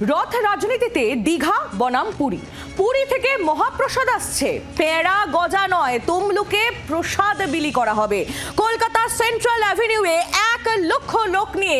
রথ রাজনীতিতে দীঘা বনাম পুরী। পুরী থেকে মহাপ্রসাদ আসছে, পেঁড়া গজা নয়, তমলুকে প্রসাদ বিলি করা হবে। কলকাতা সেন্ট্রাল অ্যাভিনিউয়ে 1 লক্ষ লোক নিয়ে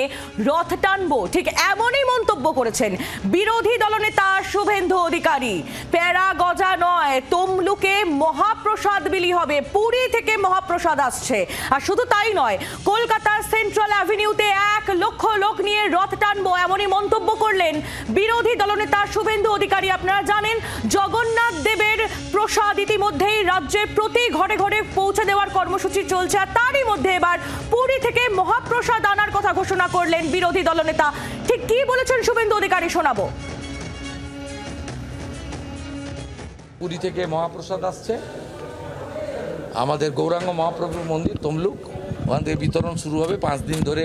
রথ টানবো, ঠিক এমনই মন্তব্য করেছেন বিরোধী দলনেতা শুভেন্দু অধিকারী। পেঁড়া গজা নয়, তমলুকে মহাপ্রসাদ বিলি হবে, পুরী থেকে মহাপ্রসাদ আসছে। আর শুধু তাই নয়, কলকাতার সেন্ট্রাল অ্যাভিনিউতে 1 লক্ষ লোক নিয়ে রথ টানবো, এমনই মন্তব্য করলেন বিরোধী দলনেতা শুভেন্দু অধিকারী। আপনারা জানেন, জগন্নাথ দেবের প্রসাদ ইতিমধ্যেই রাজ্যের প্রতি ঘরে ঘরে পৌঁছে দেওয়ার কর্মসূচি চলছে, আর তারই মধ্যে এবার পুরী থেকে মহাপ্রসাদ আনার কথা ঘোষণা করলেন বিরোধী দলনেতা। ঠিক কি বলেছেন শুভেন্দু অধিকারী শোনাবো। পুরী থেকে মহাপ্রসাদ আসছে, আমাদের গৌরাঙ্গ মহাপ্রভুর মন্দির তমলুক, ওখান থেকে বিতরণ শুরু হবে। 5 দিন ধরে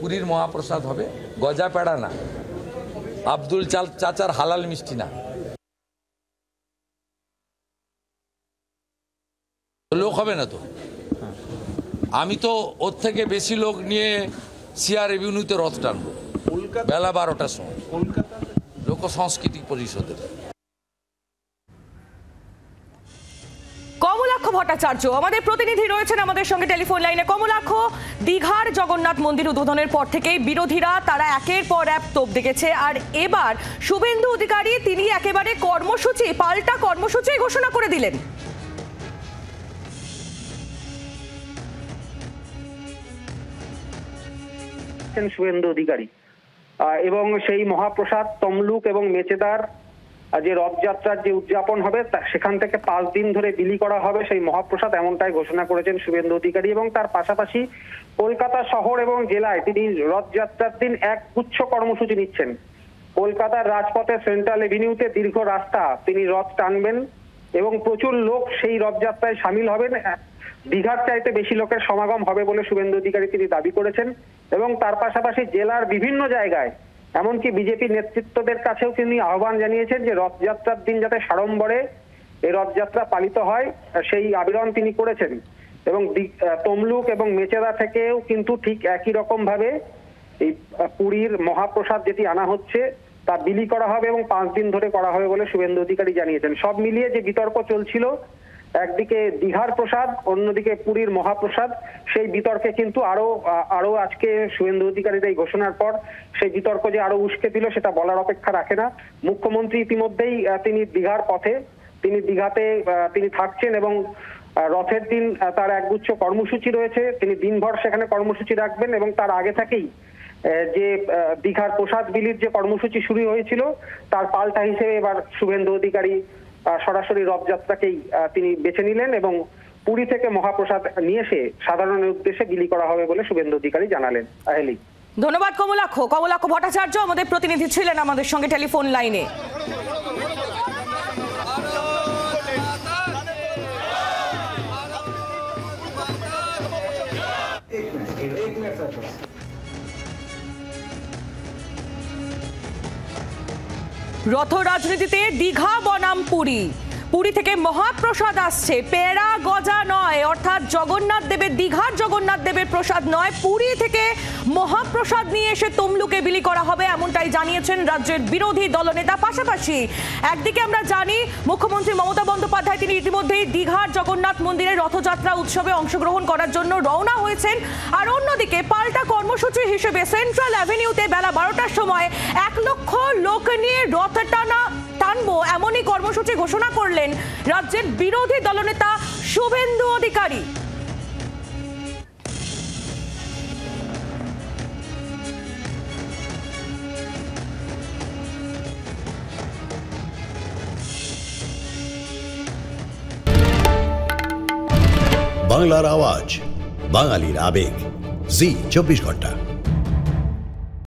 পুরীর মহাপ্রসাদ হবে, গজা পেড়া না, আব্দুল চাচার হালাল মিষ্টি না। লোক হবে না তো, আমি তো ওর থেকে বেশি লোক নিয়ে সিআর এভিনিউতে রথ টানবো বেলা 12টার সময়, লোক সংস্কৃতি পরিষদের। কমলাক্ষ ভট্টাচার্য আমাদের প্রতিনিধি রয়েছেন আমাদের সঙ্গে টেলিফোন লাইনে। কমলাক্ষ, দীঘার জগন্নাথ মন্দির উদ্বোধনের পর থেকেই বিরোধীরা তারা একের পর এক তোপ দেখেছে, আর এবার শুভেন্দু অধিকারী তিনি একেবারে পাল্টা কর্মসূচি ঘোষণা করে দিলেন। শুভেন্দু অধিকারী এবং সেই মহাপ্রসাদ তমলুক এবং মেচেদার যে রথযাত্রার যে উদযাপন হবে সেখান থেকে 5 দিন ধরে বিলি করা হবে সেই মহাপ্রসাদ, এমনটাই ঘোষণা করেছেন শুভেন্দু অধিকারী। এবং তার পাশাপাশি কলকাতা শহর এবং জেলায় তিনি রথযাত্রার দিন এক গুচ্ছ কর্মসূচি নিচ্ছেন। কলকাতার রাজপথে সেন্ট্রাল এভিনিউতে দীর্ঘ রাস্তা তিনি রথ টানবেন এবং প্রচুর লোক সেই রথযাত্রায় সামিল হবেন। দীঘার চাইতে বেশি লোকের সমাগম হবে বলে শুভেন্দু অধিকারী তিনি দাবি করেছেন। এবং তার পাশাপাশি জেলার বিভিন্ন জায়গায় এমনকি বিজেপি নেতৃত্বদের কাছেও তিনি আহ্বান জানিয়েছেন যে রথযাত্রার দিন যাতে সাড়ম্বরে এই রথযাত্রা পালিত হয়, সেই আবেদন তিনি করেছেন। এবং তমলুক এবং মেচেদা থেকেও কিন্তু ঠিক একই রকম ভাবে এই পুরীর মহাপ্রসাদ যেটি আনা হচ্ছে তা বিলি করা হবে এবং 5 দিন ধরে করা হবে বলে শুভেন্দু অধিকারী জানিয়েছেন। সব মিলিয়ে যে বিতর্ক চলছিল, একদিকে দীঘার প্রসাদ, অন্যদিকে পুরীর মহাপ্রসাদ, সেই বিতর্কে কিন্তু আরো আজকে শুভেন্দু অধিকারীর এই ঘোষণার পর সেই বিতর্ক যে আরো উস্কে দিল সেটা বলার অপেক্ষা রাখে না। মুখ্যমন্ত্রী ইতিমধ্যেই তিনি দীঘার পথে, তিনি দীঘাতে তিনি থাকছেন এবং রথের দিন তার একগুচ্ছ কর্মসূচি রয়েছে, তিনি দিনভর সেখানে কর্মসূচি রাখবেন। এবং তার আগে থেকেই যে দীঘার প্রসাদ বিলির যে কর্মসূচি শুরু হয়েছিল তার পাল্টা হিসেবে এবার শুভেন্দু অধিকারী সরাসরি রথযাত্রাকেই তিনি বেছে নিলেন এবং পুরী থেকে মহাপ্রসাদ নিয়ে এসে সাধারণের উদ্দেশ্যে বিলি করা হবে বলে শুভেন্দু অধিকারী জানালেন। আহেলি, ধন্যবাদ কমলাক্ষ ভট্টাচার্য আমাদের প্রতিনিধি ছিলেন আমাদের সঙ্গে টেলিফোন লাইনে। রথ রাজনীতিতে দীঘা বনাম পুরী। পুরী থেকে মহাপ্রসাদ আসছে, পেঁড়া গজা নয়, অর্থাৎ জগন্নাথ দেবের, দীঘার জগন্নাথ দেবের প্রসাদ নয়, পুরী থেকে মহাপ্রসাদ নিয়ে এসে তমলুকে বিলি করা হবে, এমনটাই জানিয়েছেন রাজ্যের বিরোধী দলনেতা। পাশাপাশি একদিকে আমরা জানি মুখ্যমন্ত্রী মমতা বন্দ্যোপাধ্যায় তিনি ইতিমধ্যেই দীঘার জগন্নাথ মন্দিরের রথযাত্রা উৎসবে অংশগ্রহণ করার জন্য রওনা হয়েছেন, আর অন্যদিকে পাল্টা কর্মসূচি হিসেবে সেন্ট্রাল অ্যাভিনিউতে বেলা 12টার সময় 1 লক্ষ লোক নিয়ে রথ টানবো, এমনই কর্মসূচি ঘোষণা করলেন রাজ্যের বিরোধী দলনেতা শুভেন্দু অধিকারী। বাংলার আওয়াজ, বাঙালির আবেগ, জি 24 ঘন্টা।